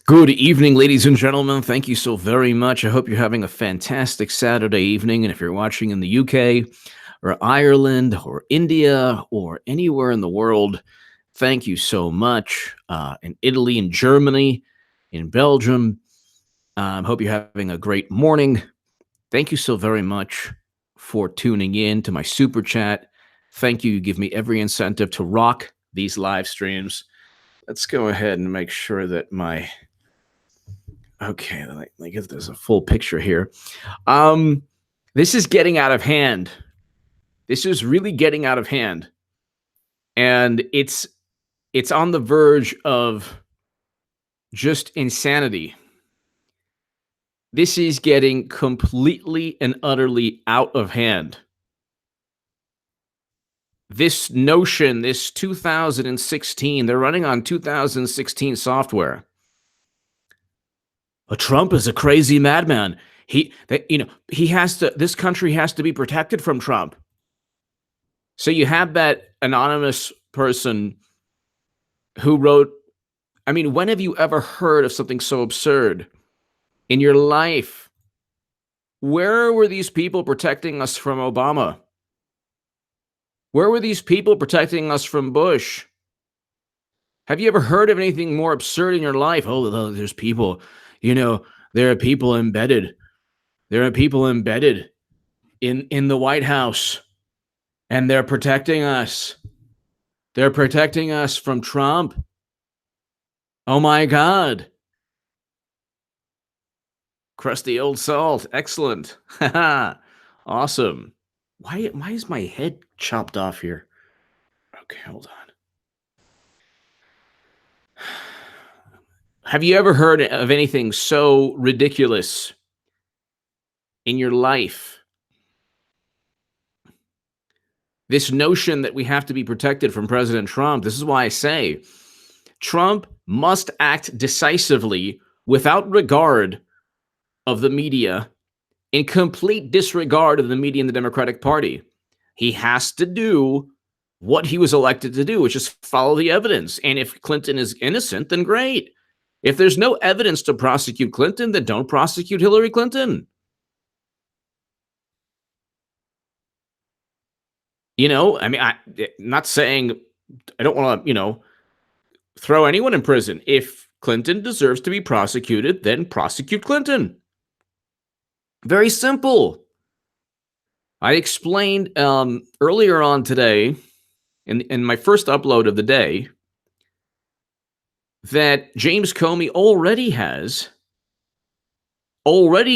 Good evening, ladies and gentlemen. Thank you so very much. I hope you're having a fantastic Saturday evening. And if you're watching in the UK or Ireland or India or anywhere in the world, thank you so much. In Italy, in Germany, in Belgium, hope you're having a great morning. Thank you so very much for tuning in to my super chat. Thank you. You give me every incentive to rock these live streams. Let's go ahead and make sure that my let me get this a full picture here. This is getting out of hand. This is really getting out of hand. And it's on the verge of just insanity. This is getting completely and utterly out of hand. This notion, this 2016, they're running on 2016 software. Trump is a crazy madman. This country has to be protected from Trump. So you have that anonymous person who wrote, when have you ever heard of something so absurd in your life? Where were these people protecting us from Obama? Where were these people protecting us from Bush? Have you ever heard of anything more absurd in your life? Oh, there's people, there are people embedded. There are people embedded in the White House, and they're protecting us. They're protecting us from Trump. Oh my God. Crusty old salt. Excellent. Awesome. Why is my head chopped off here? Okay, hold on. Have you ever heard of anything so ridiculous in your life? This notion that we have to be protected from President Trump. This is why I say Trump must act decisively without regard of the media, in complete disregard of the media and the Democratic Party. He has to do what he was elected to do, which is follow the evidence. And if Clinton is innocent, then great. If there's no evidence to prosecute Clinton, then don't prosecute Hillary Clinton. I'm not saying I don't want to, throw anyone in prison. If Clinton deserves to be prosecuted, then prosecute Clinton. Very simple. I explained earlier on today, in my first upload of the day, that James Comey already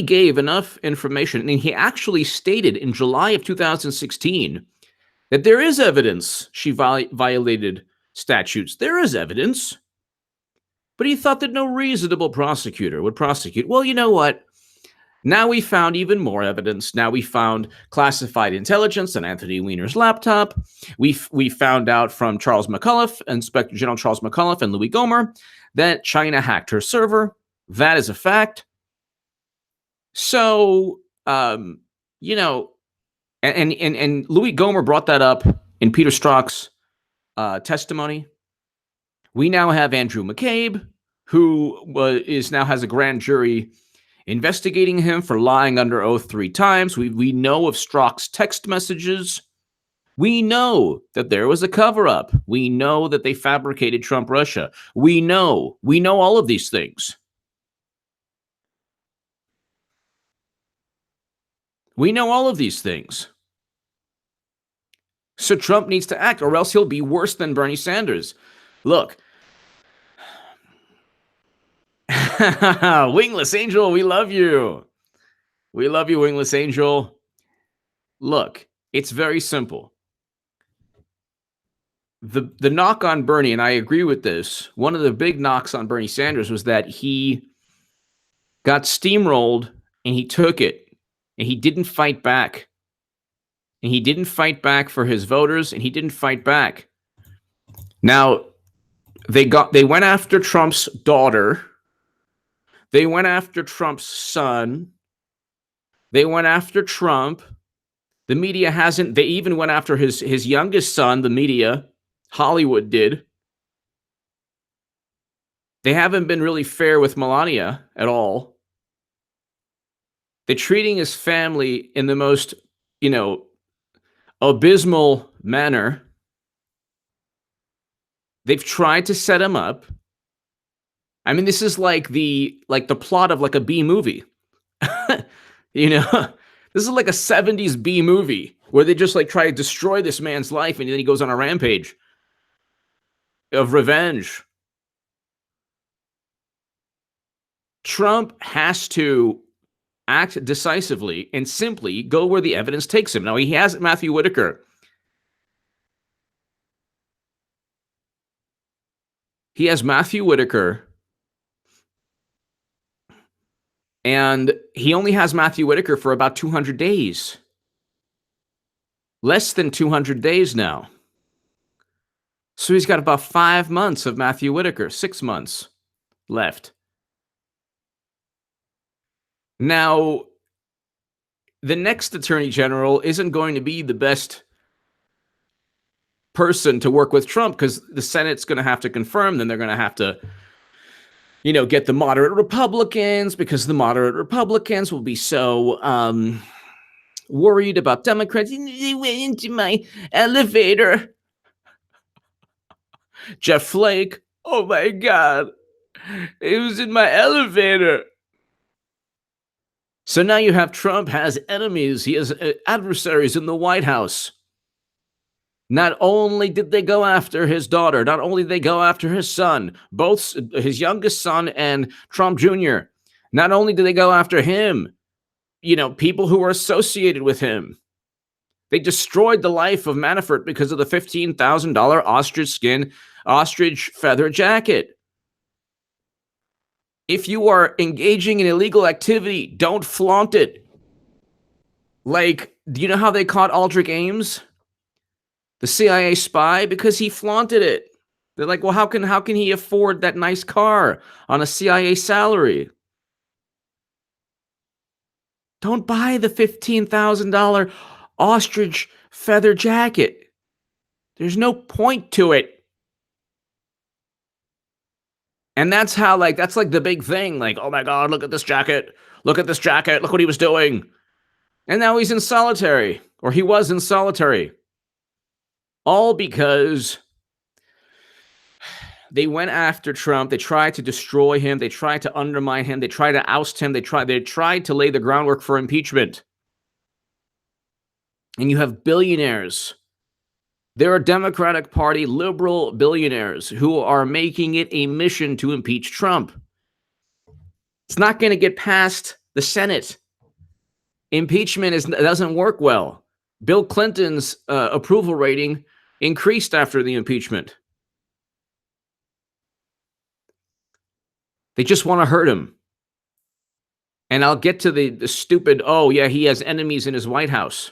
gave enough information, and he actually stated in July of 2016 that there is evidence she violated statutes. There is evidence. But he thought that no reasonable prosecutor would prosecute. Well, you know what? Now we found even more evidence. Now we found classified intelligence on Anthony Weiner's laptop. We found out from Charles McAuliffe, Inspector General Charles McAuliffe and Louis Gohmert, that China hacked her server. That is a fact. So, and Louis Gohmert brought that up in Peter Strzok's testimony. We now have Andrew McCabe, who now has a grand jury investigating him for lying under oath 3 times. We know of Strzok's text messages. We know that there was a cover-up. We know that they fabricated Trump Russia. We know all of these things. We know all of these things. So Trump needs to act, or else he'll be worse than Bernie Sanders. Look. Wingless Angel, we love you. We love you, Wingless Angel. Look, it's very simple. The knock on Bernie, and I agree with this, one of the big knocks on Bernie Sanders was that he got steamrolled and he took it. And he didn't fight back. And he didn't fight back for his voters, and he didn't fight back. Now, they went after Trump's daughter. They went after Trump's son. They went after Trump. The media hasn't. They even went after his youngest son, the media. Hollywood did. They haven't been really fair with Melania at all. They're treating his family in the most, you know, abysmal manner. They've tried to set him up. I mean, this is like the plot of like a B movie. You know, this is like a 70s B movie where they just like try to destroy this man's life and then he goes on a rampage of revenge. Trump has to act decisively and simply go where the evidence takes him. Now, he has Matthew Whitaker. He has Matthew Whitaker, and he only has Matthew Whitaker for about 200 days. Less than 200 days now. So he's got about 5 months of Matthew Whitaker, 6 months left. Now, the next attorney general isn't going to be the best person to work with Trump because the Senate's going to have to confirm, then they're going to have to, get the moderate Republicans because the moderate Republicans will be so worried about Democrats. They went into my elevator. Jeff Flake, oh my God, it was in my elevator. So now you have Trump has enemies. He has adversaries in the White House. Not only did they go after his daughter, not only did they go after his son, both his youngest son and Trump Jr., not only did they go after him, people who were associated with him. They destroyed the life of Manafort because of the $15,000 ostrich feather jacket. If you are engaging in illegal activity, don't flaunt it. Like, do you know how they caught Aldrich Ames, the CIA spy? Because he flaunted it. They're like, well, how can he afford that nice car on a CIA salary? Don't buy the $15,000 ostrich feather jacket. There's no point to it. And that's like the big thing. Like, oh my God, look at this jacket. Look at this jacket. Look what he was doing. And now he's in solitary, or he was in solitary. All because they went after Trump. They tried to destroy him. They tried to undermine him. They tried to oust him. They tried to lay the groundwork for impeachment. And you have billionaires. There are Democratic Party liberal billionaires who are making it a mission to impeach Trump. It's not going to get past the Senate. Impeachment doesn't work well. Bill Clinton's approval rating increased after the impeachment. They just want to hurt him. And I'll get to the stupid, oh yeah, he has enemies in his White House.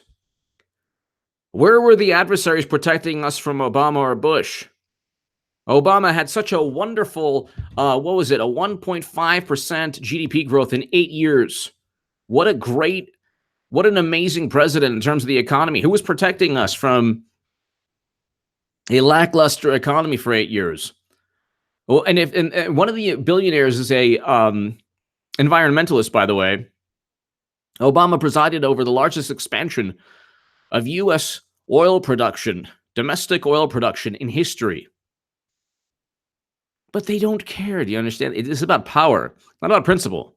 Where were the adversaries protecting us from Obama or Bush? Obama had such a wonderful, a 1.5% GDP growth in 8 years. What an amazing president in terms of the economy. Who was protecting us from a lackluster economy for 8 years? Well, and one of the billionaires is a environmentalist, by the way. Obama presided over the largest expansion of U.S. oil production, domestic oil production in history. But they don't care. Do you understand? It is about power, not about principle.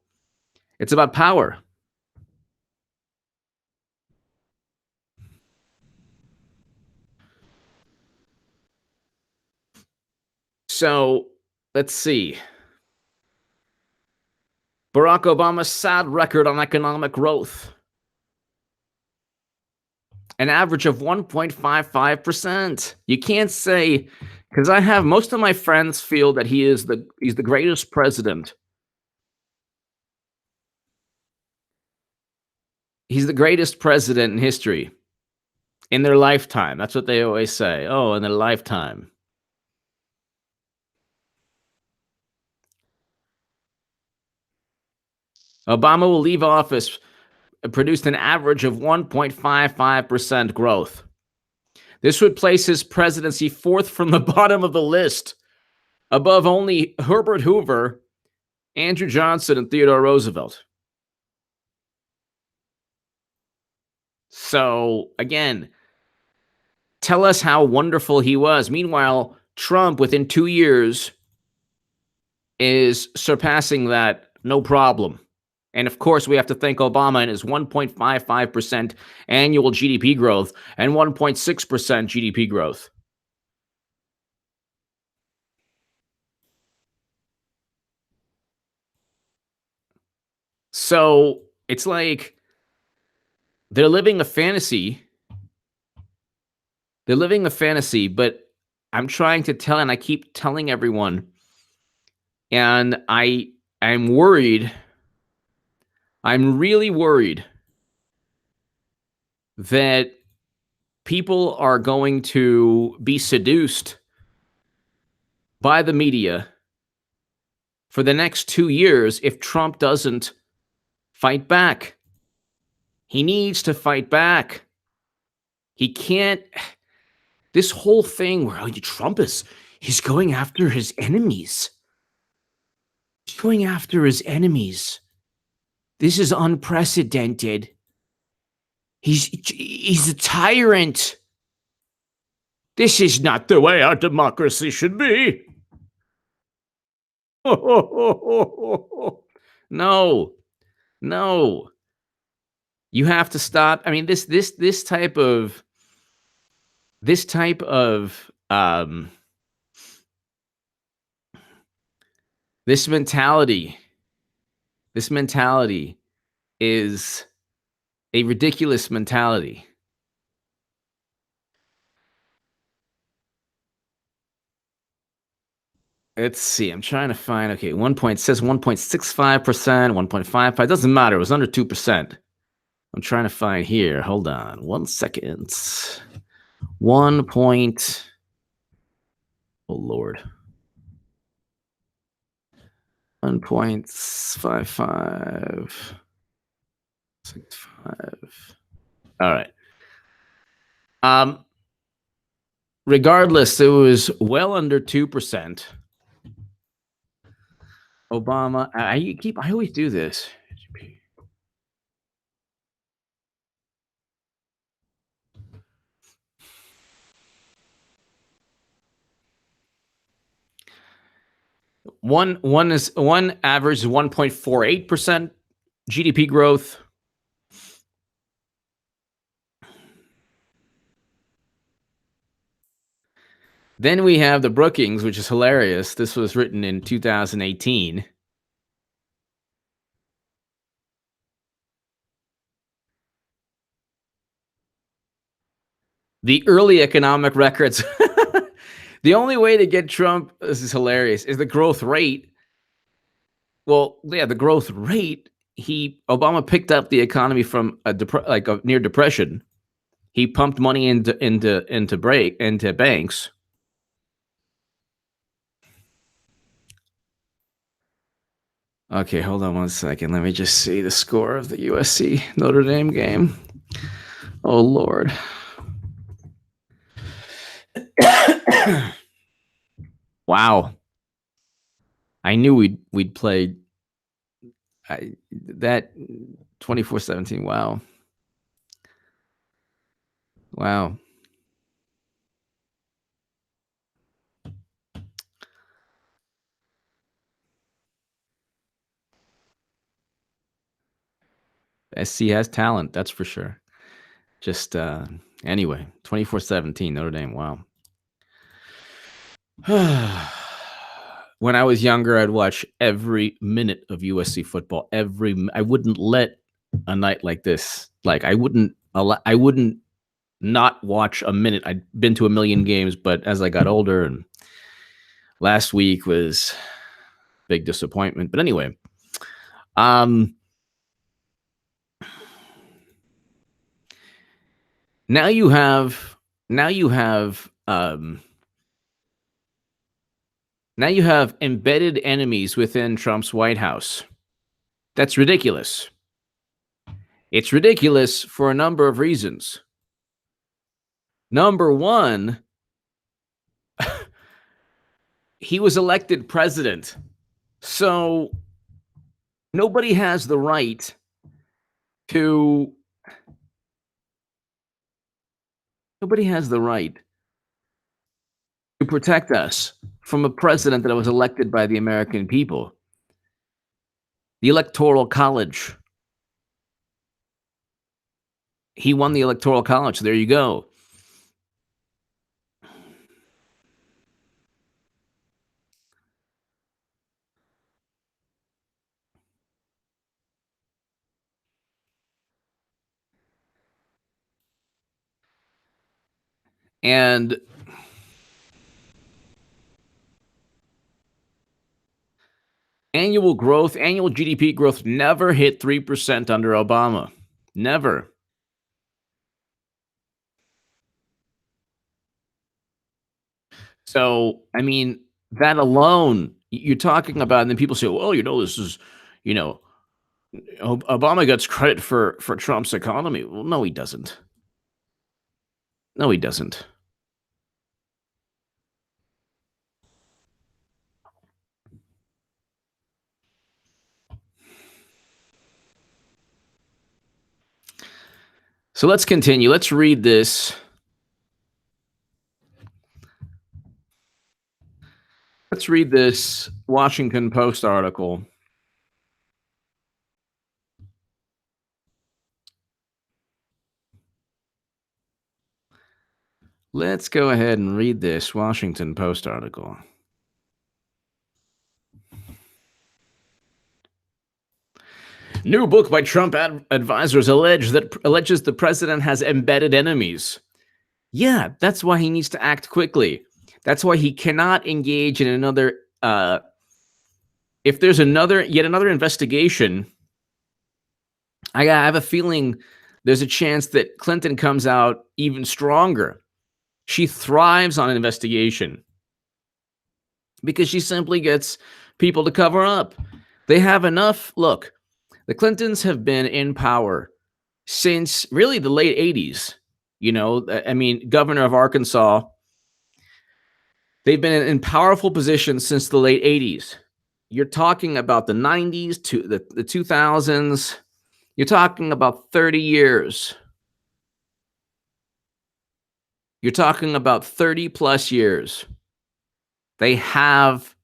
It's about power. So let's see. Barack Obama's sad record on economic growth. An average of 1.55%. You can't say, because I have most of my friends feel that he's the greatest president. He's the greatest president in history. In their lifetime. That's what they always say. Oh, in their lifetime. Obama will leave office produced an average of 1.55% growth. This would place his presidency fourth from the bottom of the list. above only Herbert Hoover, Andrew Johnson, and Theodore Roosevelt. So, again, tell us how wonderful he was. Meanwhile, Trump, within 2 years, is surpassing that no problem. And of course, we have to thank Obama and his 1.55% annual GDP growth and 1.6% GDP growth. So it's like they're living a fantasy. They're living a fantasy, but I'm trying to tell, and I keep telling everyone, and I'm worried. I'm really worried that people are going to be seduced by the media for the next 2 years if Trump doesn't fight back. He needs to fight back. He can't. This whole thing where Trump he's going after his enemies. He's going after his enemies. This is unprecedented. He's a tyrant. This is not the way our democracy should be. No, no. You have to stop. I mean, this type of this mentality is a ridiculous mentality. Let's see. I'm trying to find. Okay, says 1.65%, 1.55. Doesn't matter. It was under 2%. I'm trying to find here. Hold on 1 second. 1 point. Oh Lord. 1.55. 65. All right. Regardless, it was well under 2%. Obama, I always do this. One average is 1.48% GDP growth. Then we have the Brookings, which is hilarious. This was written in 2018. The early economic records. The only way to get Trump, this is hilarious, is the growth rate. Well, yeah, the growth rate. Obama picked up the economy from a near depression. He pumped money into banks. Okay, hold on 1 second. Let me just see the score of the USC Notre Dame game. Oh Lord. Wow. I knew we'd play that 24-17. Wow. Wow. SC has talent, that's for sure. Just anyway, 24-17 Notre Dame. Wow. When I was younger, I'd watch every minute of USC football. I wouldn't let a night like this. Like I wouldn't not watch a minute. I'd been to a million games, but as I got older, and last week was big disappointment. But anyway, now you have embedded enemies within Trump's White House. That's ridiculous. It's ridiculous for a number of reasons. Number one, he was elected president. So nobody has the right to nobody has the right to protect us from a president that was elected by the American people. The Electoral College. He won the Electoral College. There you go. And annual GDP growth never hit 3% under Obama. Never. So, I mean, that alone, you're talking about, and then people say, well, this is, you know, Obama gets credit for Trump's economy. Well, no, he doesn't. No, he doesn't. So let's continue. Let's read this. Let's read this Washington Post article. Let's go ahead and read this Washington Post article. New book by Trump advisors alleges the president has embedded enemies. Yeah, that's why he needs to act quickly. That's why he cannot engage in another. If there's yet another investigation, I have a feeling there's a chance that Clinton comes out even stronger. She thrives on an investigation because she simply gets people to cover up. They have enough. Look, the Clintons have been in power since really the late 80s. I mean, governor of Arkansas, they've been in powerful positions since the late 80s. You're talking about the 90s to the 2000s. You're talking about 30 years. You're talking about 30 plus years. They have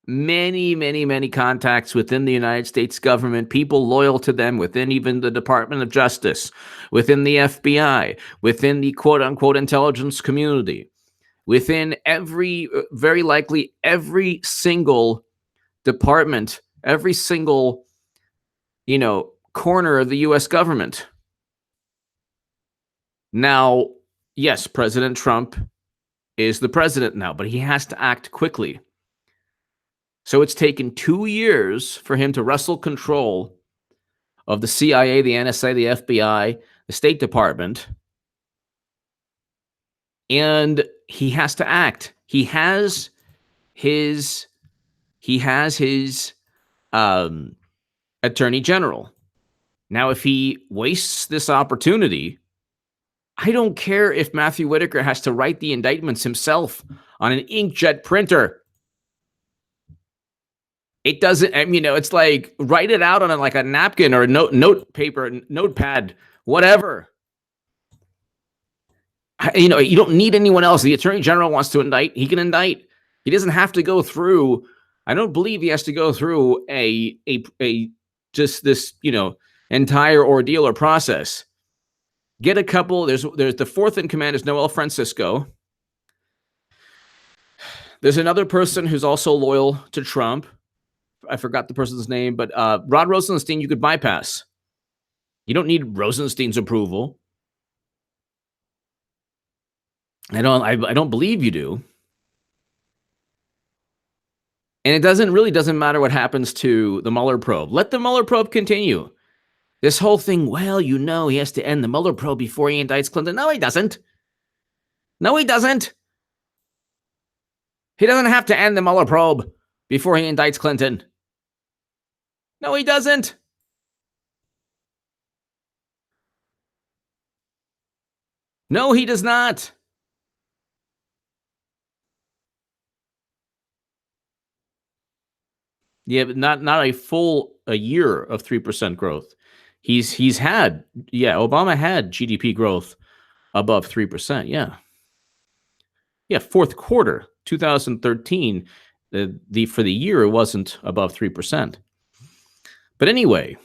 many, many, many contacts within the United States government, people loyal to them within even the Department of Justice, within the FBI, within the quote unquote intelligence community, within very likely every single department, every single, corner of the U.S. government. Now, yes, President Trump is the president now, but he has to act quickly. So it's taken 2 years for him to wrestle control of the CIA, the NSA, the FBI, the State Department. And he has to act. He has his attorney general. Now, if he wastes this opportunity, I don't care if Matthew Whitaker has to write the indictments himself on an inkjet printer. It doesn't, it's like write it out on a napkin or a note paper, notepad, whatever. You don't need anyone else. The attorney general wants to indict, he can indict. He doesn't have to go through. I don't believe he has to go through a just this, entire ordeal or process. Get a couple. There's the fourth in command is Noel Francisco. There's another person who's also loyal to Trump. I forgot the person's name, but Rod Rosenstein you could bypass. You don't need Rosenstein's approval. I don't believe you do. And it doesn't matter what happens to the Mueller probe. Let the Mueller probe continue. This whole thing, he has to end the Mueller probe before he indicts Clinton. No, he doesn't. No, he doesn't. He doesn't have to end the Mueller probe before he indicts Clinton. No, he doesn't. No, he does not. Yeah, but not a year of 3% growth. He's had Obama had GDP growth above 3%. Yeah. Yeah, fourth quarter 2013, the for the year it wasn't above 3%. But anyway,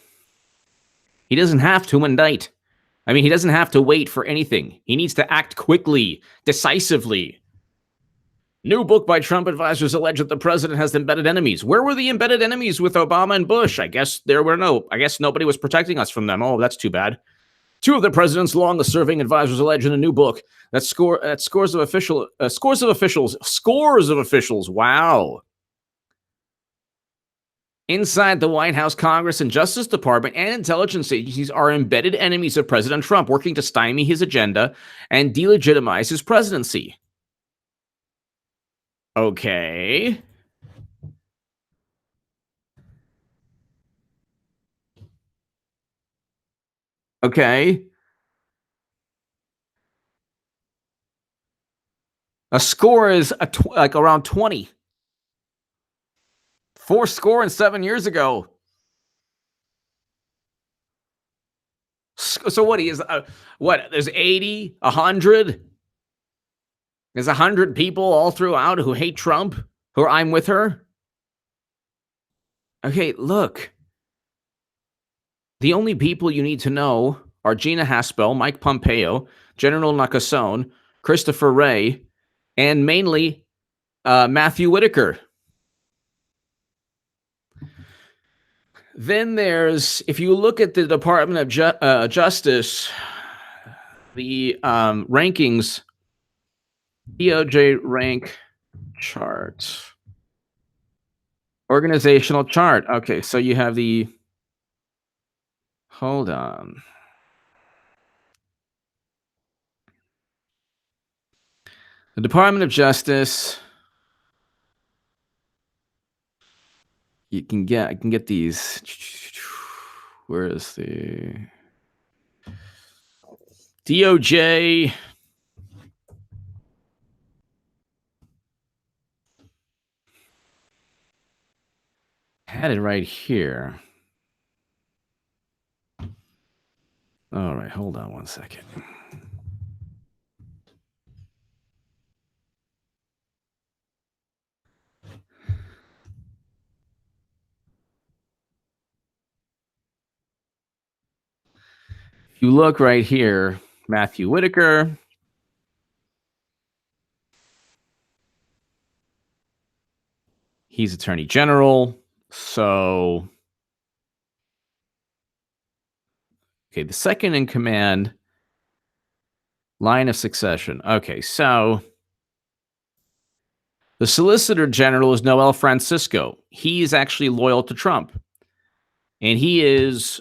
he doesn't have to indict. I mean, he doesn't have to wait for anything. He needs to act quickly, decisively. New book by Trump advisors allege that the president has embedded enemies. Where were the embedded enemies with Obama and Bush? I guess nobody was protecting us from them. Oh, that's too bad. Two of the president's longest-serving advisors allege in a new book that scores of officials. Wow. Inside the White House, Congress, and Justice Department and intelligence agencies are embedded enemies of President Trump, working to stymie his agenda and delegitimize his presidency. Okay. Okay. A score is like around 20. 4 score and 7 years ago. So what? He is what? There's 80, 100. There's 100 people all throughout who hate Trump, who are I'm with her. Okay, look. The only people you need to know are Gina Haspel, Mike Pompeo, General Nakasone, Christopher Wray, and mainly Matthew Whitaker. Then there's, if you look at the Department of Justice, the rankings, DOJ rank chart, organizational chart. Okay, so you have the, hold on. The Department of Justice, I can get these. Where is the DOJ? Had it right here. All right, hold on one second. If you look right here, Matthew Whitaker, he's Attorney General. So, okay, the second in command, line of succession. Okay, so the Solicitor General is Noel Francisco. He is actually loyal to Trump. And he is,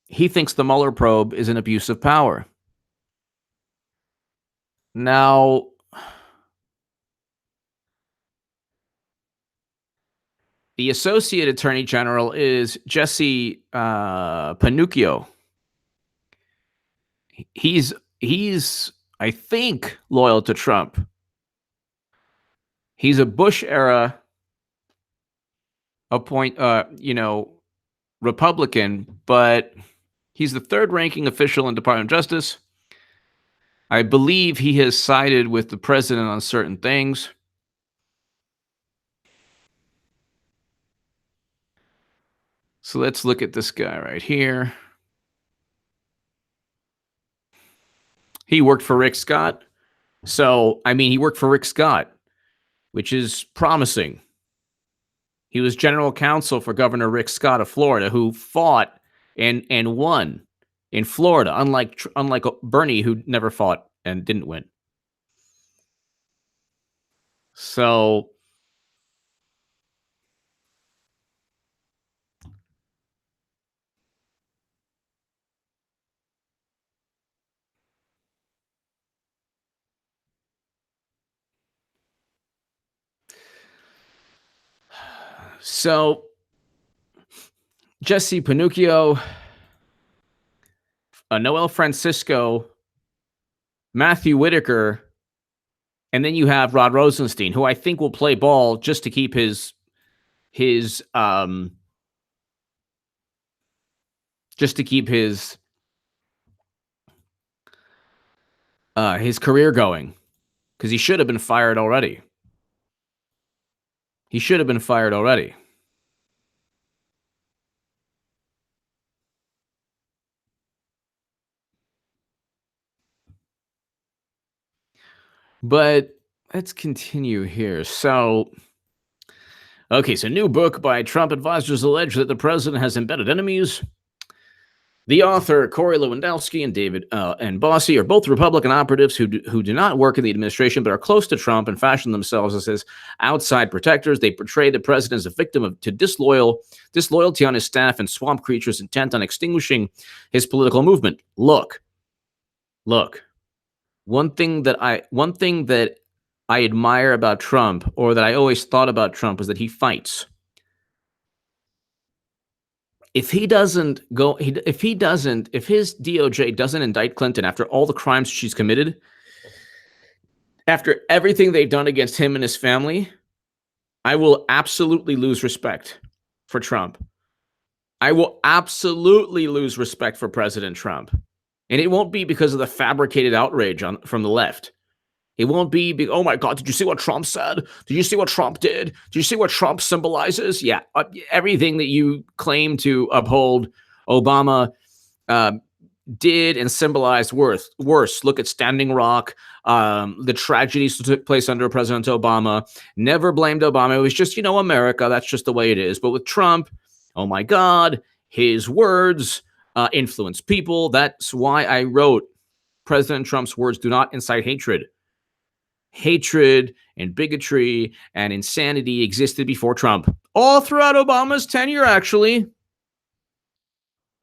he thinks the Mueller probe is an abuse of power. Now, the Associate Attorney General is Jesse Panuccio. He's, I think, loyal to Trump. He's a Bush era Republican, but he's the third ranking official in Department of Justice. I believe he has sided with the president on certain things. So let's look at this guy right here. He worked for Rick Scott. So, I mean, he worked for Rick Scott, which is promising. He was general counsel for Governor Rick Scott of Florida, who fought and won in Florida, unlike Bernie, who never fought and didn't win. So, Jesse Panuccio, Noel Francisco, Matthew Whitaker, and then you have Rod Rosenstein, who I think will play ball just to keep his his just to keep his career going, because he should have been fired already. He should have been fired already. But let's continue here. So, okay, so new book by Trump advisors allege that the president has embedded enemies. The author, Corey Lewandowski and David and Bossie, are both Republican operatives who do not work in the administration but are close to Trump and fashion themselves as his outside protectors. They portray the president as a victim to disloyalty on his staff and swamp creatures intent on extinguishing his political movement. Look. One thing that I admire about Trump, or that I always thought about Trump, is that he fights. If his DOJ doesn't indict Clinton after all the crimes she's committed, after everything they've done against him and his family, I will absolutely lose respect for Trump. I will absolutely lose respect for President Trump. And it won't be because of the fabricated outrage from the left. It won't be, oh my God, did you see what Trump said? Did you see what Trump did? Did you see what Trump symbolizes? Yeah, everything that you claim to uphold, Obama did and symbolized worse. Look at Standing Rock, the tragedies that took place under President Obama. Never blamed Obama. It was just, America. That's just the way it is. But with Trump, oh my God, his words influence people. That's why I wrote President Trump's words do not incite hatred. Hatred and bigotry and insanity existed before Trump. All throughout Obama's tenure, actually.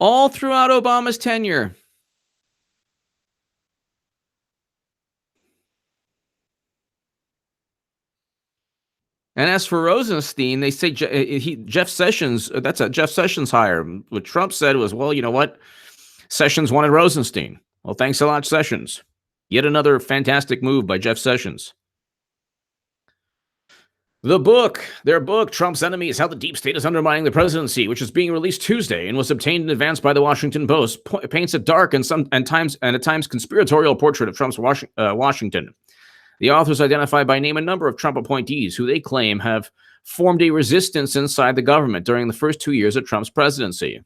All throughout Obama's tenure. And as for Rosenstein, they say Jeff Sessions, that's a Jeff Sessions hire. What Trump said was, well, you know what? Sessions wanted Rosenstein. Well, thanks a lot, Sessions. Yet another fantastic move by Jeff Sessions. Their book, Trump's Enemies, How the Deep State is Undermining the Presidency, which is being released Tuesday and was obtained in advance by the Washington Post, paints a dark and at times conspiratorial portrait of Trump's Washington. The authors identify by name a number of Trump appointees who they claim have formed a resistance inside the government during the first 2 years of Trump's presidency.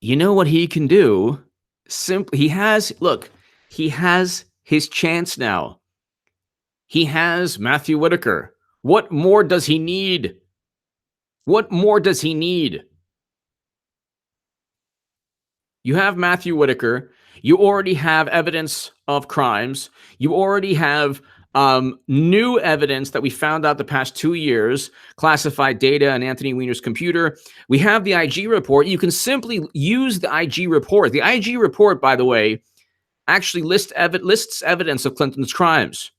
You know what he can do? He has his chance now. He has Matthew Whitaker. What more does he need? You have Matthew Whitaker. You already have evidence of crimes. You already have new evidence that we found out the past 2 years, classified data in Anthony Weiner's computer. We have the IG report. You can simply use the IG report. The IG report, by the way, actually lists evidence of Clinton's crimes.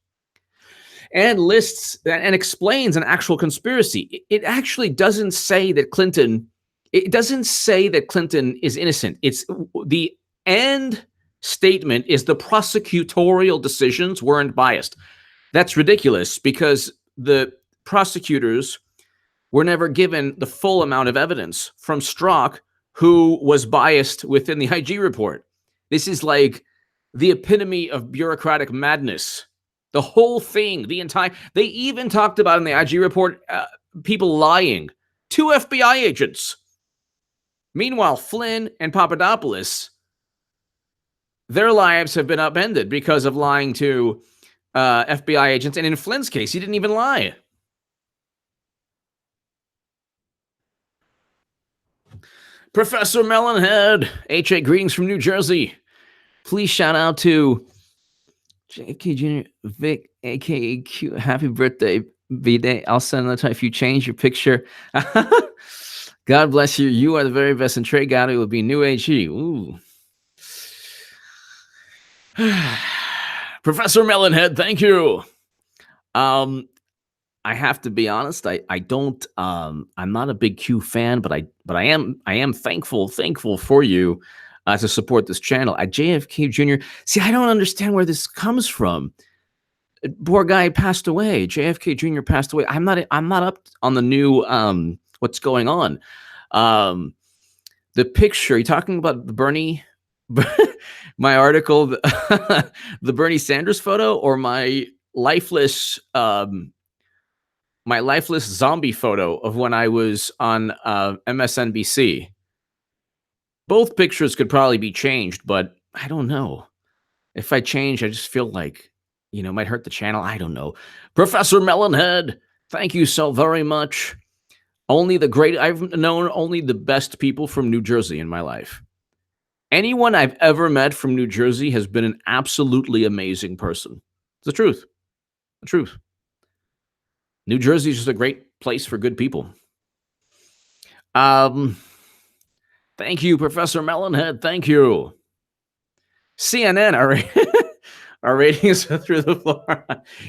And lists and explains an actual conspiracy. It actually doesn't say that Clinton. It doesn't say that Clinton is innocent. It's the end statement is the prosecutorial decisions weren't biased. That's ridiculous because the prosecutors were never given the full amount of evidence from Strzok, who was biased within the IG report. This is like the epitome of bureaucratic madness. The whole thing, they even talked about in the IG report, people lying to FBI agents. Meanwhile, Flynn and Papadopoulos, their lives have been upended because of lying to FBI agents. And in Flynn's case, he didn't even lie. Professor Melonhead, H.A. greetings from New Jersey. Please shout out to JK Jr., Vic, aka Q, happy birthday, V-Day. I'll send another time if you change your picture. God bless you. You are the very best, and Trey Gowdy will be new AG. Ooh. Professor Melonhead, thank you. I have to be honest. I don't. I'm not a big Q fan, but I am thankful for you to support this channel. At JFK Jr. See, I don't understand where this comes from. Poor guy passed away. JFK Jr. passed away. I'm not up on the new what's going on. Um, the picture, you talking about the Bernie my article, the Bernie Sanders photo, or lifeless my lifeless zombie photo of when I was on MSNBC. Both pictures could probably be changed, but I don't know. If I change, I just feel like, it might hurt the channel. I don't know. Professor Melonhead, thank you so very much. I've known only the best people from New Jersey in my life. Anyone I've ever met from New Jersey has been an absolutely amazing person. It's the truth. The truth. New Jersey is just a great place for good people. Thank you, Professor Melonhead. Thank you. CNN, our ratings are through the floor.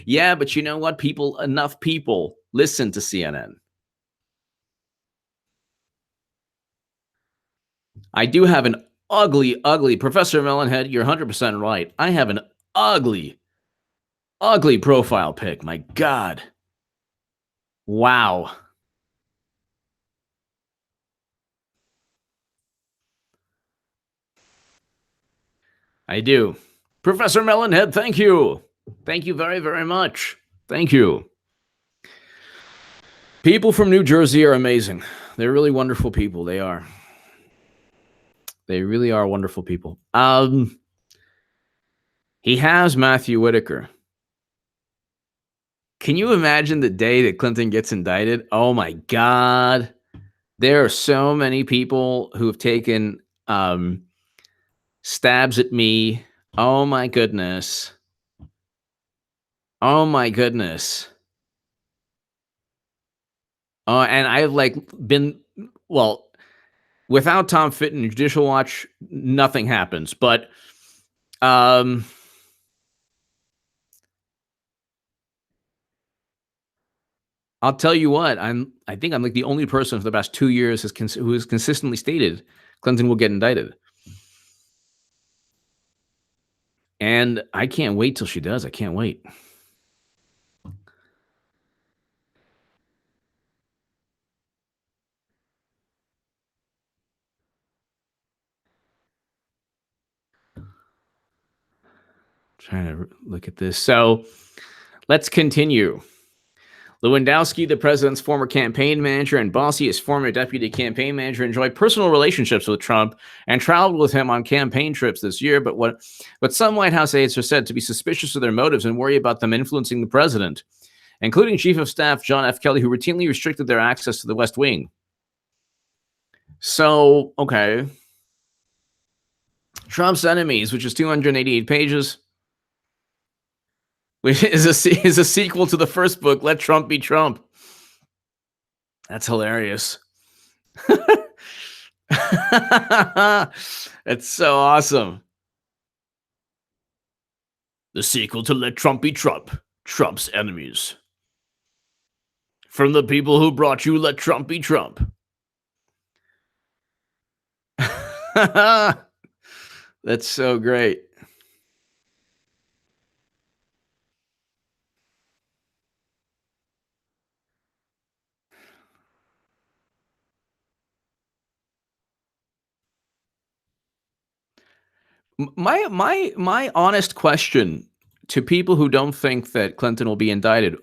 Yeah, but you know what? Enough people listen to CNN. I do have an ugly, Professor Melonhead. You're 100% right. I have an ugly, profile pic. My God. Wow. I do. Professor Melonhead, thank you. Thank you very, very much. Thank you. People from New Jersey are amazing. They're really wonderful people. They are. They really are wonderful people. He has Matthew Whitaker. Can you imagine the day that Clinton gets indicted? Oh my God. There are so many people who have taken stabs at me. Oh my goodness. Oh my goodness. And I've been, well, without Tom Fitton and Judicial Watch, nothing happens. But I'll tell you what, I think I'm like the only person for the past 2 years who has consistently stated Clinton will get indicted. And I can't wait till she does. I can't wait. Trying to look at this. So let's continue. Lewandowski, the president's former campaign manager, and Bossie, his former deputy campaign manager, enjoyed personal relationships with Trump and traveled with him on campaign trips this year. But some White House aides are said to be suspicious of their motives and worry about them influencing the president, including Chief of Staff John F. Kelly, who routinely restricted their access to the West Wing. So, okay. Trump's Enemies, which is 288 pages, which is a sequel to the first book, Let Trump Be Trump. That's hilarious. It's so awesome. The sequel to Let Trump Be Trump, Trump's Enemies. From the people who brought you Let Trump Be Trump. That's so great. My honest question to people who don't think that Clinton will be indicted,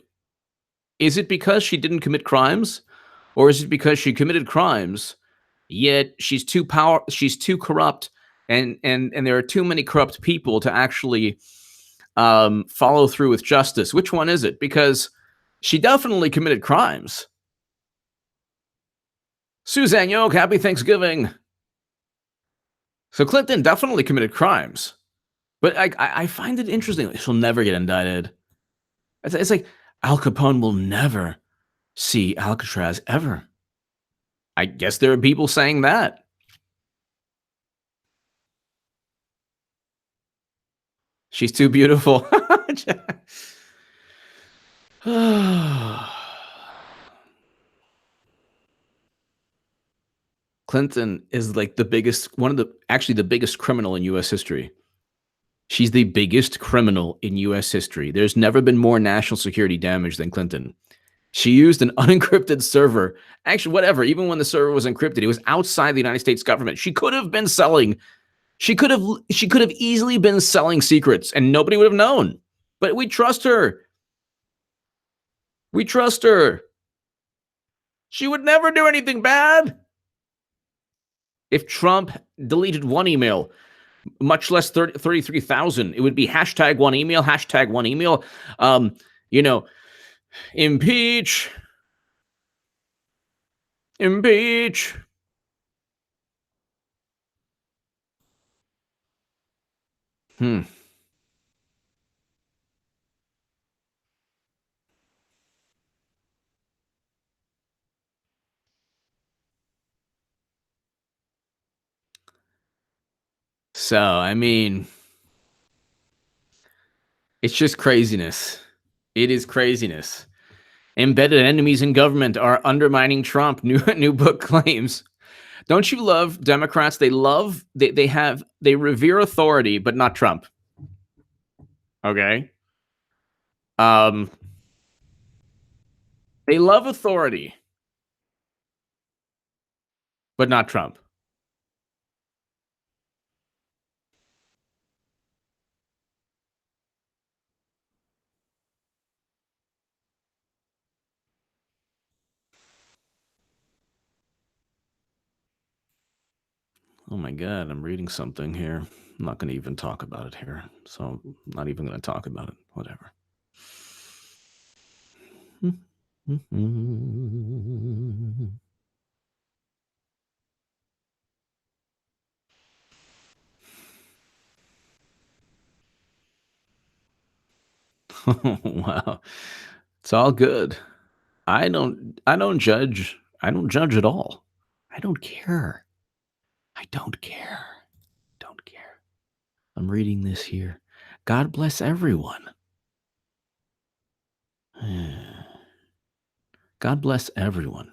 is it because she didn't commit crimes, or is it because she committed crimes yet she's too corrupt, and there are too many corrupt people to actually follow through with justice? Which one is it? Because she definitely committed crimes. Suzanne Yoke, happy Thanksgiving. So Clinton definitely committed crimes, but I find it interesting. She'll never get indicted. It's like Al Capone will never see Alcatraz ever. I guess there are people saying that. She's too beautiful. Clinton is like the biggest criminal in U.S. history. She's the biggest criminal in U.S. history. There's never been more national security damage than Clinton. She used an unencrypted server. Actually, whatever. Even when the server was encrypted, it was outside the United States government. She could have been selling. She could have easily been selling secrets, and nobody would have known. But we trust her. We trust her. She would never do anything bad. If Trump deleted one email, much less 33,000, it would be hashtag one email, hashtag one email. Impeach. Impeach. So, I mean, it's just craziness. It is craziness. Embedded enemies in government are undermining Trump. New book claims. Don't you love Democrats? They revere authority, but not Trump. Okay. They love authority, but not Trump. Oh my God, I'm reading something here. I'm not going to even talk about it here. So I'm not even going to talk about it. Whatever. Wow. It's all good. I don't judge. I don't judge at all. I don't care. I don't care. Don't care. I'm reading this here. God bless everyone. God bless everyone.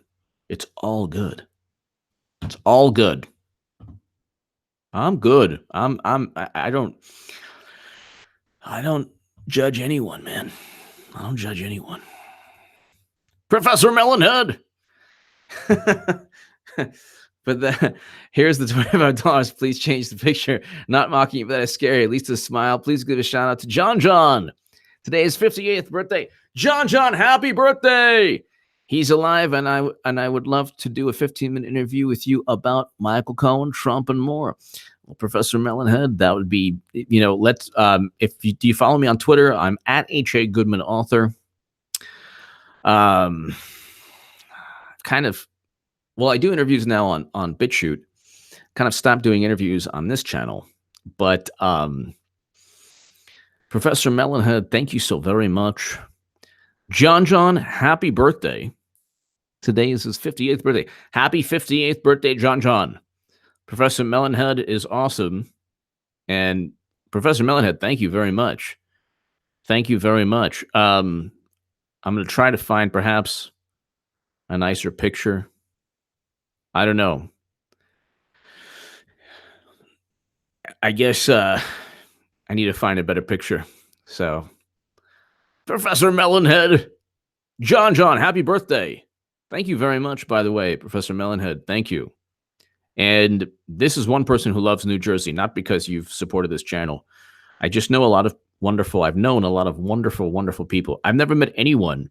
It's all good. It's all good. I'm good. I don't judge anyone, man. I don't judge anyone. Professor Melonhead. But here's the $25. Please change the picture. Not mocking you, but that is scary. At least a smile. Please give a shout out to John. Today is 58th birthday. John, happy birthday. He's alive, and I would love to do a 15-minute interview with you about Michael Cohen, Trump, and more. Well, Professor Melonhead, that would be, let's, do you follow me on Twitter? I'm at H.A. Goodman Author. I do interviews now on BitChute. Kind of stopped doing interviews on this channel. But Professor Melonhead, thank you so very much. John, happy birthday. Today is his 58th birthday. Happy 58th birthday, John. Professor Melonhead is awesome. And Professor Melonhead, thank you very much. Thank you very much. I'm going to try to find perhaps a nicer picture. I don't know. I guess I need to find a better picture. So, Professor Melonhead, John, happy birthday. Thank you very much, by the way, Professor Melonhead. Thank you. And this is one person who loves New Jersey, not because you've supported this channel. I just know I've known a lot of wonderful people. I've never met anyone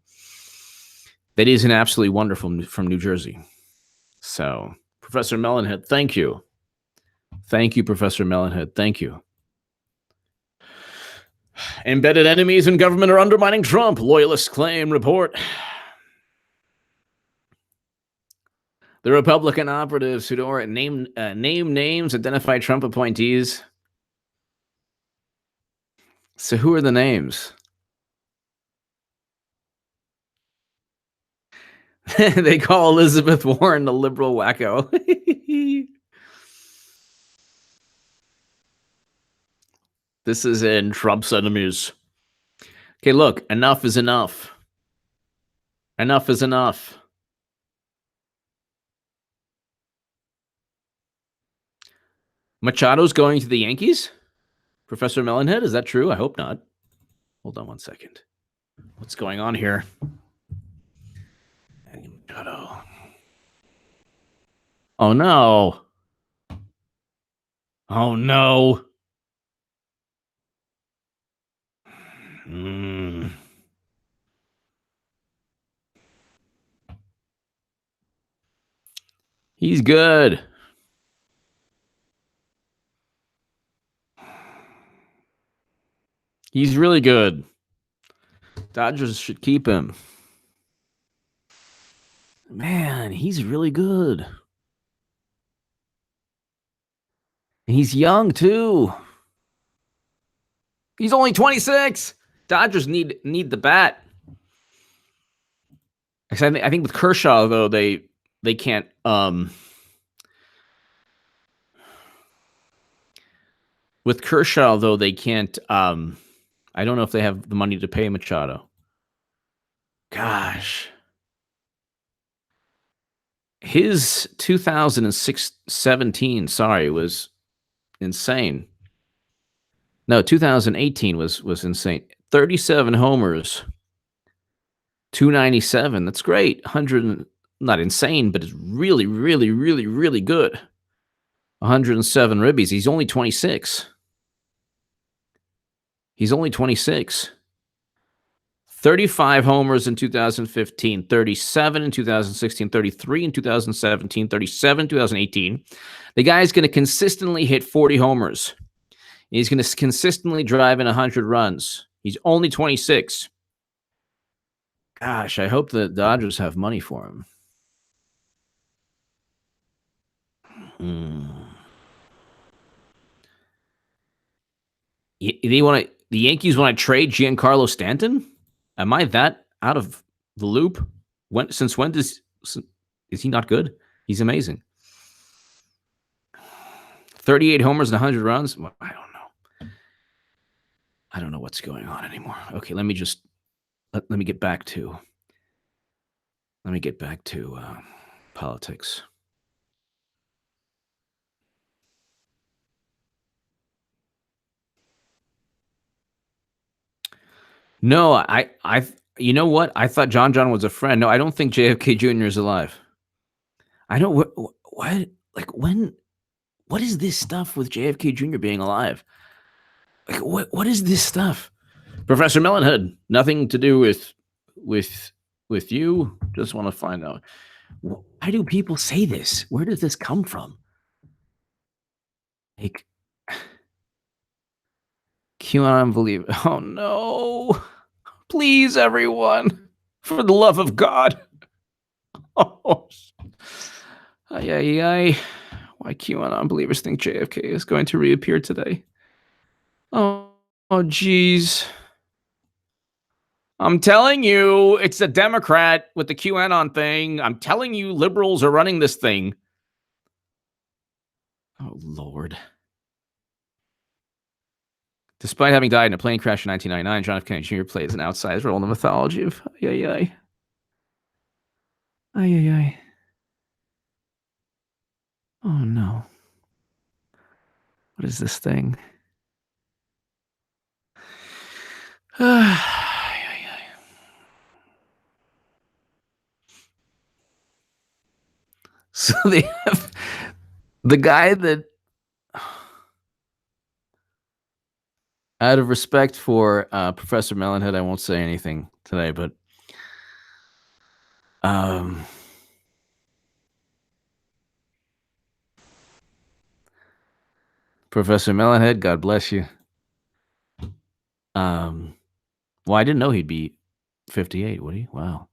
that isn't absolutely wonderful from New Jersey. So, Professor Melonhead, thank you. Thank you, Professor Melonhead. Thank you. Embedded enemies in government are undermining Trump. Loyalists claim report. The Republican operatives who don't name names, identify Trump appointees. So who are the names? They call Elizabeth Warren the liberal wacko. This is in Trump's enemies. Okay, look, enough is enough. Enough is enough. Machado's going to the Yankees? Professor Melonhead, is that true? I hope not. Hold on one second. What's going on here? Oh no. Oh no. Mm. He's good. He's really good. Dodgers should keep him. Man, he's really good. He's young too. He's only 26. Dodgers need the bat. I think with Kershaw though they can't. With Kershaw though they can't. I don't know if they have the money to pay Machado. Gosh. His 2017, was insane. No, 2018 was insane. 37 homers, 297. That's great. 100, not insane, but it's really, really, really, really good. 107 ribbies. He's only 26. 35 homers in 2015, 37 in 2016, 33 in 2017, 37 in 2018. The guy's going to consistently hit 40 homers. He's going to consistently drive in 100 runs. He's only 26. Gosh, I hope the Dodgers have money for him. The Yankees want to trade Giancarlo Stanton? Am I that out of the loop? Since when is he not good? He's amazing. 38 homers and 100 runs? Well, I don't know. I don't know what's going on anymore. Okay, let me just let me get back to politics. No, I you know what? I thought John was a friend. No, I don't think JFK Jr. is alive. I don't what like when what is this stuff with JFK Jr. being alive? Like what is this stuff? Professor Melonhead, nothing to do with you. Just want to find out. Why do people say this? Where does this come from? Like QAnon believe. Oh no. Please, everyone. For the love of God. Oh. Why QAnon believers think JFK is going to reappear today? Oh, geez. I'm telling you, it's a Democrat with the QAnon thing. I'm telling you, liberals are running this thing. Oh, Lord. Despite having died in a plane crash in 1999, John F. Kennedy Jr. plays an outsized role in the mythology of Oh, no. What is this thing? So they have the guy that, out of respect for Professor Melonhead, I won't say anything today, but Professor Melonhead, God bless you. Well, I didn't know he'd be 58, would he? Wow.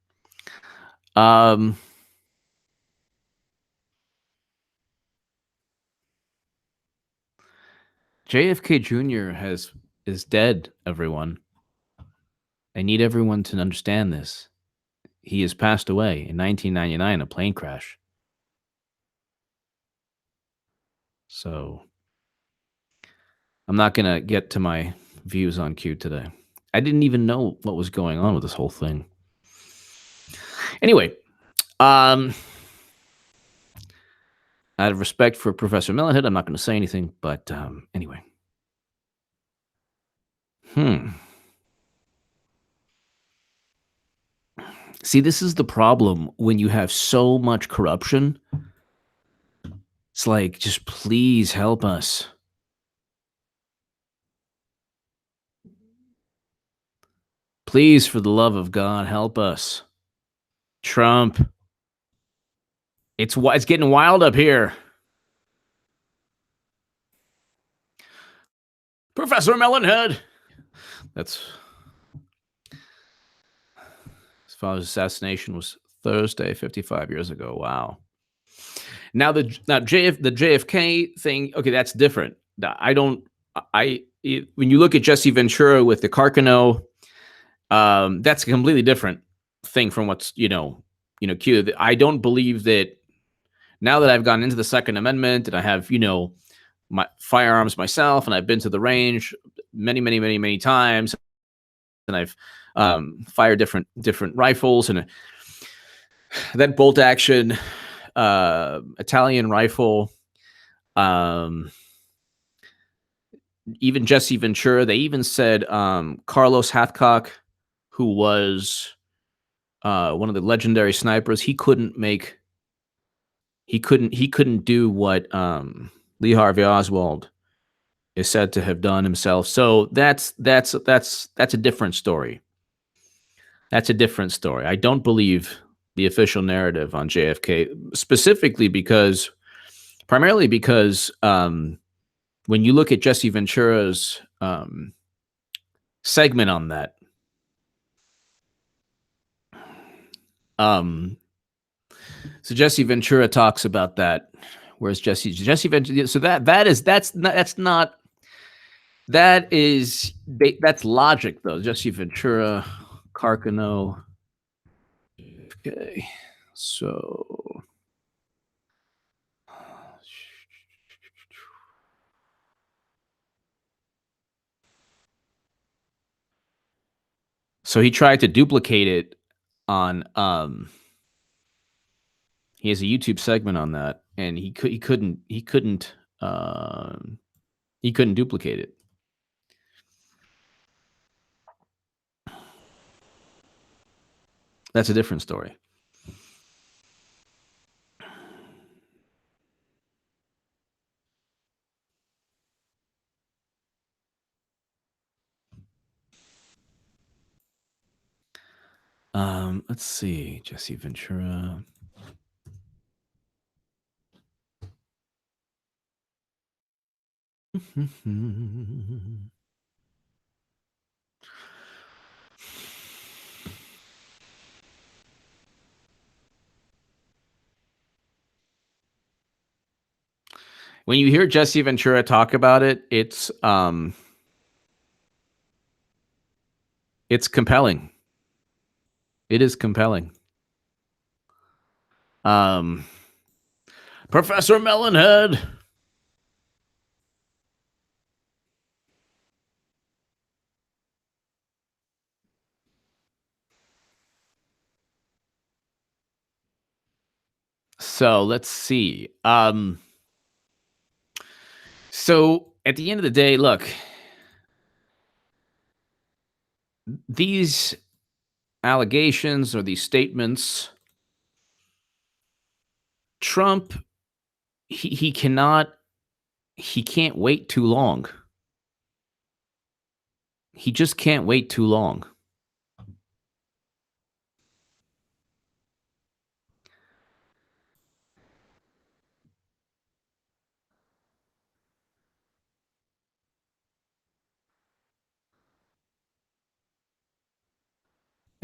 JFK Jr. is dead, everyone. I need everyone to understand this. He has passed away in 1999 in a plane crash. So I'm not going to get to my views on Q today. I didn't even know what was going on with this whole thing. Anyway, out of respect for Professor Melonhead, I'm not going to say anything, but anyway. See, this is the problem when you have so much corruption. It's like, just please help us. Please, for the love of God, help us. Trump. It's getting wild up here. Professor Melonhead. That's his father's assassination was Thursday, 55 years ago. Wow. Now the JFK thing, okay, that's different. When you look at Jesse Ventura with the Carcano, that's a completely different thing from what's Q. I don't believe that now that I've gone into the Second Amendment and I have my firearms myself and I've been to the range many times and I've fired different rifles and that bolt action Italian rifle, even Jesse Ventura. They even said Carlos Hathcock, who was one of the legendary snipers, he couldn't do what Lee Harvey Oswald is said to have done himself. So that's a different story. That's a different story. I don't believe the official narrative on JFK, primarily because when you look at Jesse Ventura's segment on that, so Jesse Ventura talks about that. Where's Jesse Ventura? So that's logic though. Jesse Ventura, Carcano. Okay, so he tried to duplicate it on he has a YouTube segment on that, and he couldn't duplicate it. That's a different story. Let's see, Jesse Ventura. When you hear Jesse Ventura talk about it, it's compelling. It is compelling. Professor Melonhead. So let's see. So at the end of the day, look, these allegations or these statements, Trump, he can't wait too long. He just can't wait too long.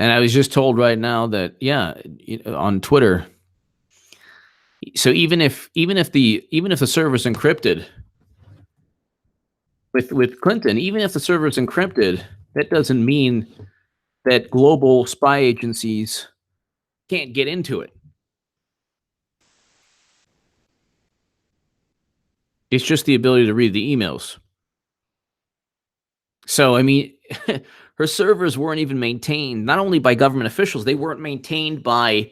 And I was just told right now that, on Twitter. So even if the server's encrypted with Clinton, even if the server's encrypted, that doesn't mean that global spy agencies can't get into it. It's just the ability to read the emails. So, I mean, her servers weren't even maintained, not only by government officials, they weren't maintained by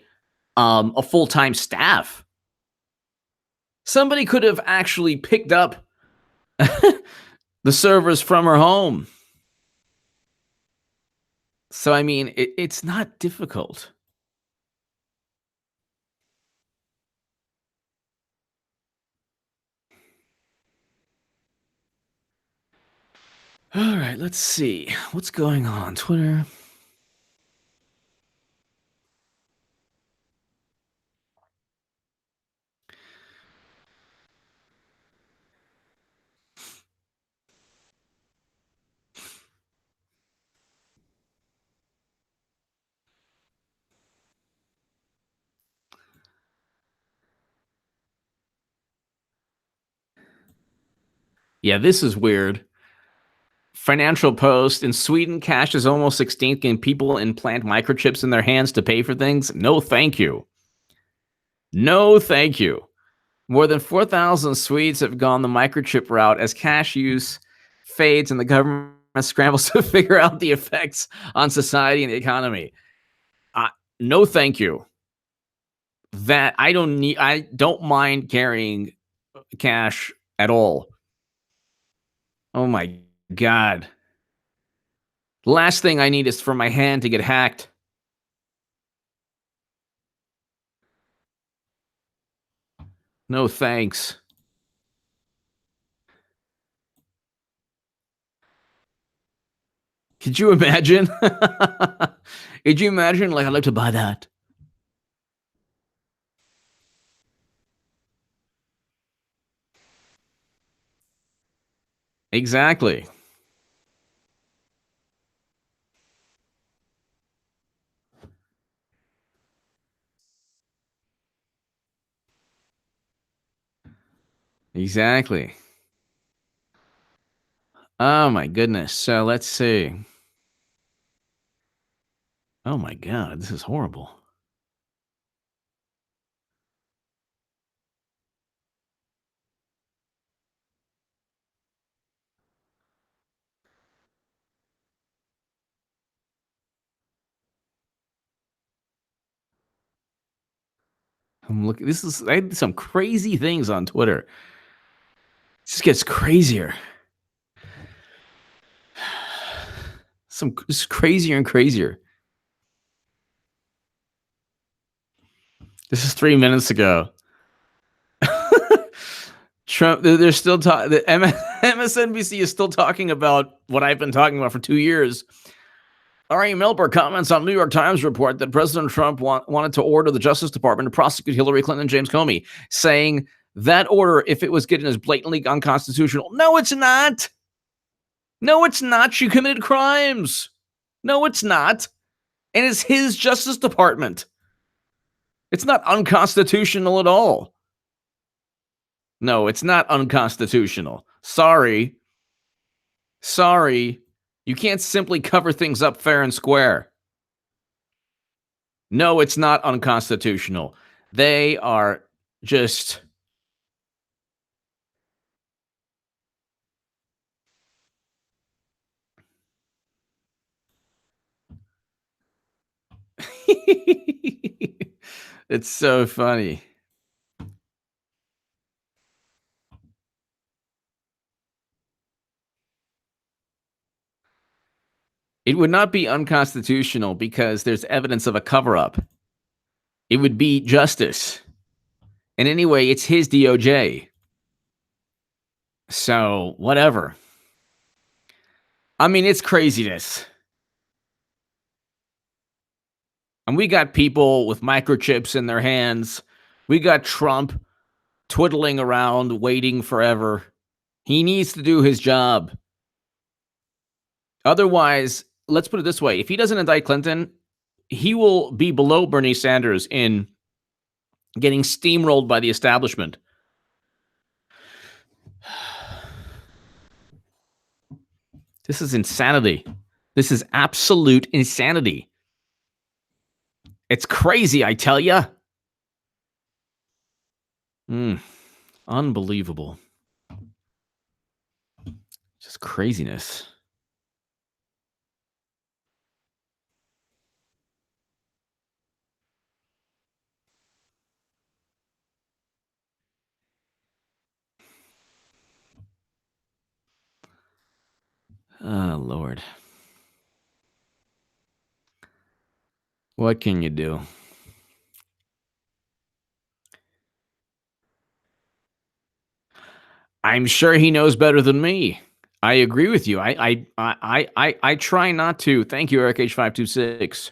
a full-time staff. Somebody could have actually picked up the servers from her home. So, I mean, it's not difficult. All right, let's see. What's going on Twitter? Yeah, this is weird. Financial Post in Sweden, cash is almost extinct. Can people implant microchips in their hands to pay for things? No, thank you. No, thank you. More than 4,000 Swedes have gone the microchip route as cash use fades and the government scrambles to figure out the effects on society and the economy. Uh, no, thank you. That I don't need. I don't mind carrying cash at all. Oh my god. The last thing I need is for my hand to get hacked. No thanks. Could you imagine? Could you imagine? Like, I'd like to buy that. Exactly. Exactly. Oh my goodness. So let's see. Oh my god, this is horrible. I'm looking. This is I did some crazy things on Twitter. This just gets crazier. Some it's crazier and crazier. This is 3 minutes ago. Trump, they're still talking. The MSNBC is still talking about what I've been talking about for 2 years. Ari Melber comments on New York Times report that President Trump wanted to order the Justice Department to prosecute Hillary Clinton and James Comey, saying that order, if it was given, is blatantly unconstitutional. No, it's not. No, it's not. She committed crimes. No, it's not. And it's his Justice Department. It's not unconstitutional at all. No, it's not unconstitutional. Sorry. Sorry. You can't simply cover things up fair and square. No, it's not unconstitutional. They are just. It's so funny. It would not be unconstitutional because there's evidence of a cover up. It would be justice. And anyway, it's his DOJ. So, whatever. I mean, it's craziness. And we got people with microchips in their hands. We got Trump twiddling around, waiting forever. He needs to do his job. Otherwise, let's put it this way, if he doesn't indict Clinton, he will be below Bernie Sanders in getting steamrolled by the establishment. This is insanity. This is absolute insanity. It's crazy, I tell you. Unbelievable. Just craziness. Oh, Lord. What can you do? I'm sure he knows better than me. I agree with you. I try not to. Thank you, Eric H526.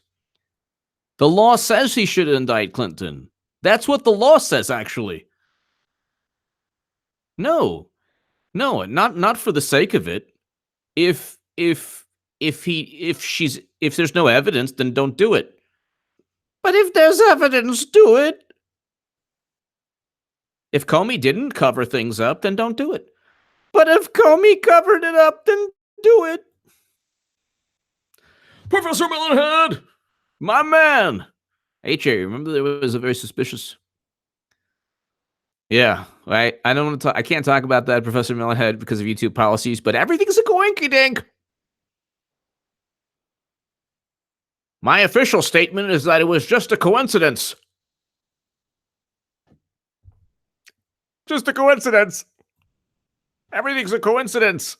The law says he should indict Clinton. That's what the law says, actually. No, no, not for the sake of it. If there's no evidence, then don't do it. But if there's evidence, do it. If Comey didn't cover things up, then don't do it. But if Comey covered it up, then do it. Professor Melonhead, my man. HA, remember there was a very suspicious. Yeah, right. I don't want to talk. I can't talk about that, Professor Melonhead, because of YouTube policies. But everything's a coinky dink. My official statement is that it was just a coincidence. Just a coincidence. Everything's a coincidence.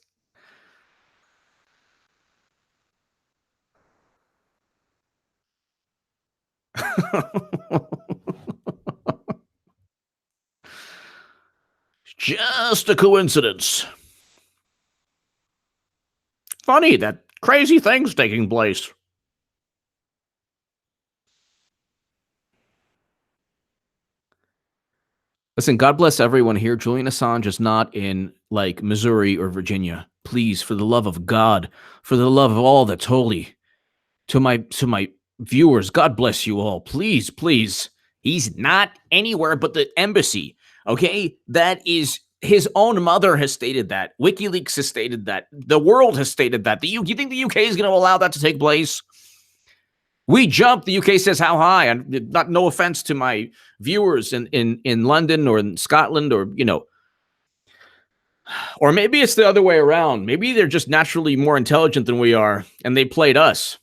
Just a coincidence. Funny that crazy things taking place. Listen, God bless everyone here. Julian Assange is not in like Missouri or Virginia. Please, for the love of God, for the love of all that's holy, to my viewers, God bless you all. Please, please. He's not anywhere but the embassy. Okay? That is his own mother has stated that. WikiLeaks has stated that. The world has stated that. You think the UK is going to allow that to take place? We jumped. The UK says how high? And not no offense to my viewers in London or in Scotland or or maybe it's the other way around. Maybe they're just naturally more intelligent than we are, and they played us.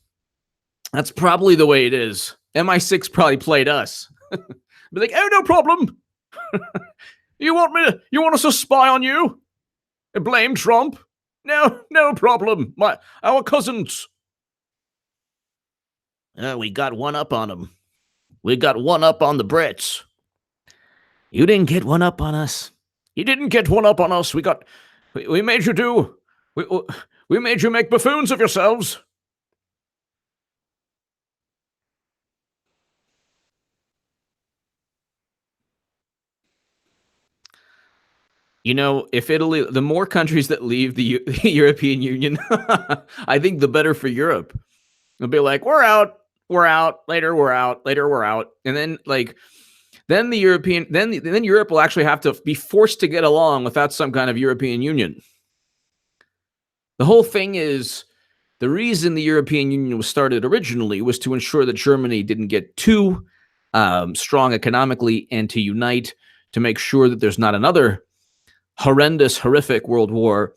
That's probably the way it is. MI6 probably played us. Be like, oh, no problem. You want us to spy on you? Blame Trump? No problem. Our cousins. We got one up on them. We got one up on the Brits. You didn't get one up on us. You didn't get one up on us. We made you do. We made you make buffoons of yourselves. You know, if Italy, the more countries that leave the European Union, I think the better for Europe. They'll be like, we're out, later, we're out. And then then Europe will actually have to be forced to get along without some kind of European Union. The whole thing is the reason the European Union was started originally was to ensure that Germany didn't get too strong economically and to unite to make sure that there's not another horrendous, horrific world war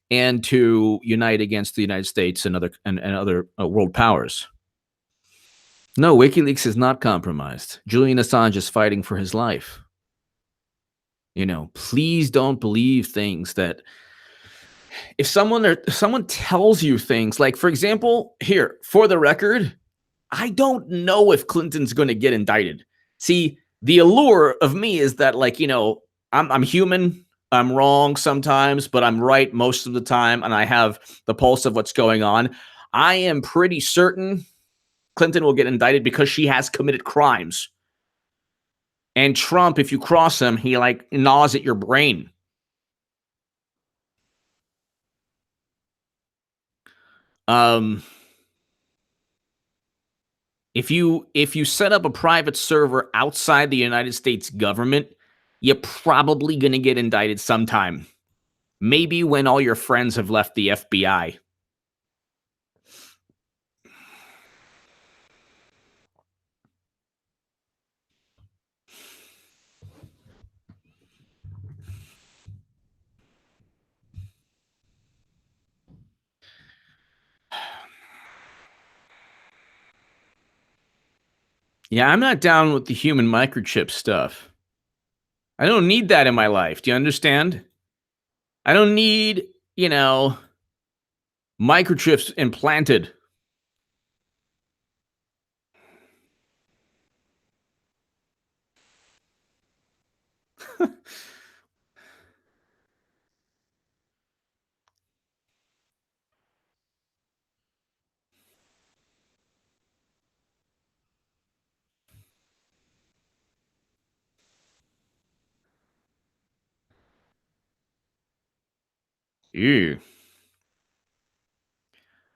and to unite against the United States and other world powers. No, WikiLeaks is not compromised. Julian Assange is fighting for his life. You know, please don't believe things that if someone tells you things like, for example, here, for the record, I don't know if Clinton's going to get indicted. See, the allure of me is that, like, you know, I'm human. I'm wrong sometimes, but I'm right most of the time, and I have the pulse of what's going on. I am pretty certain Clinton will get indicted because she has committed crimes. And Trump, if you cross him, he like gnaws at your brain. If you set up a private server outside the United States government, you're probably going to get indicted sometime. Maybe when all your friends have left the FBI. Yeah, I'm not down with the human microchip stuff. I don't need that in my life. Do you understand? I don't need, microchips implanted. Ew.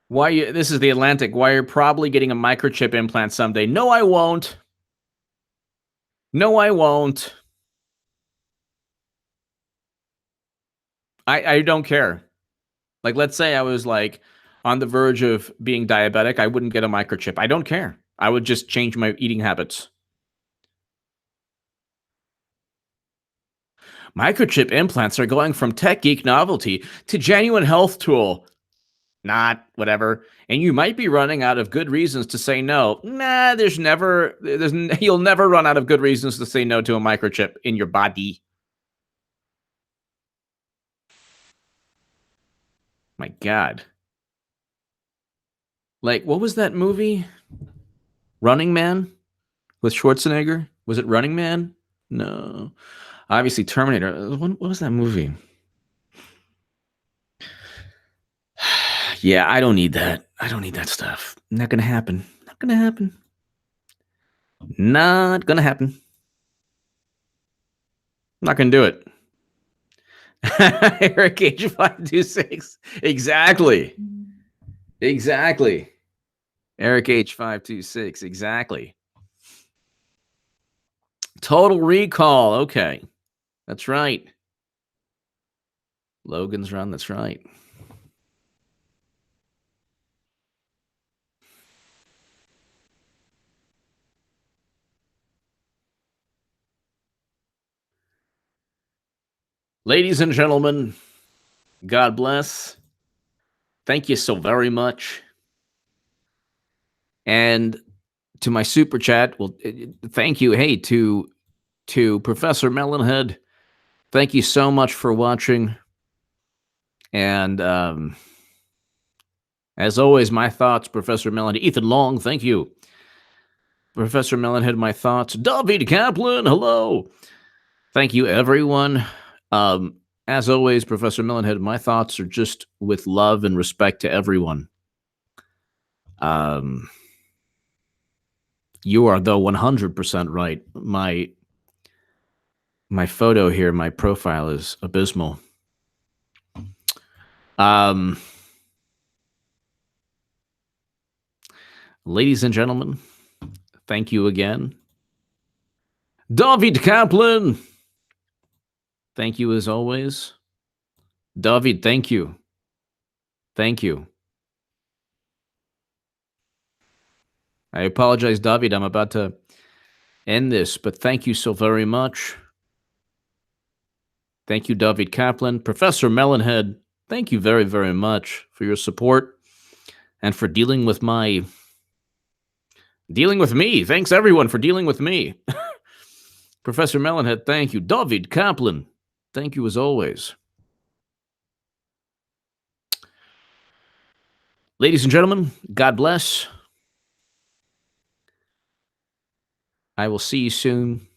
Why you, this is the Atlantic. Why you're probably getting a microchip implant someday. No, I won't. No, I won't. I don't care. Like, let's say I was like on the verge of being diabetic, I wouldn't get a microchip. I don't care. I would just change my eating habits. Microchip implants are going from tech geek novelty to genuine health tool. Not whatever. And you might be running out of good reasons to say no. Nah, you'll never run out of good reasons to say no to a microchip in your body. My God. Like, what was that movie? Running Man with Schwarzenegger? Was it Running Man? No. Obviously, Terminator. What was that movie? Yeah, I don't need that. I don't need that stuff. Not gonna happen. Not gonna happen. Not gonna happen. Not gonna do it. Eric Age 526. Exactly. Exactly. Eric H 526. Exactly. Total Recall. Okay. That's right. Logan's Run. That's right. Ladies and gentlemen, God bless. Thank you so very much. And to my super chat, well, thank you. Hey, to Professor Melonhead, thank you so much for watching. And as always, my thoughts, Professor Melonhead. Ethan Long, thank you. Professor Melonhead, my thoughts. David Kaplan, hello. Thank you, everyone. As always, Professor Melonhead, my thoughts are just with love and respect to everyone. You are, though, 100% right. My photo here, my profile is abysmal. Ladies and gentlemen, thank you again. David Kaplan, thank you as always. David, thank you. Thank you. I apologize, David. I'm about to end this, but thank you so very much. Thank you, David Kaplan. Professor Melonhead, thank you very, very much for your support and for dealing with me. Thanks, everyone, for dealing with me. Professor Melonhead, thank you. David Kaplan, thank you as always. Ladies and gentlemen, God bless. I will see you soon.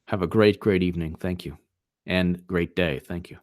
Have a great, great evening. Thank you. And great day. Thank you.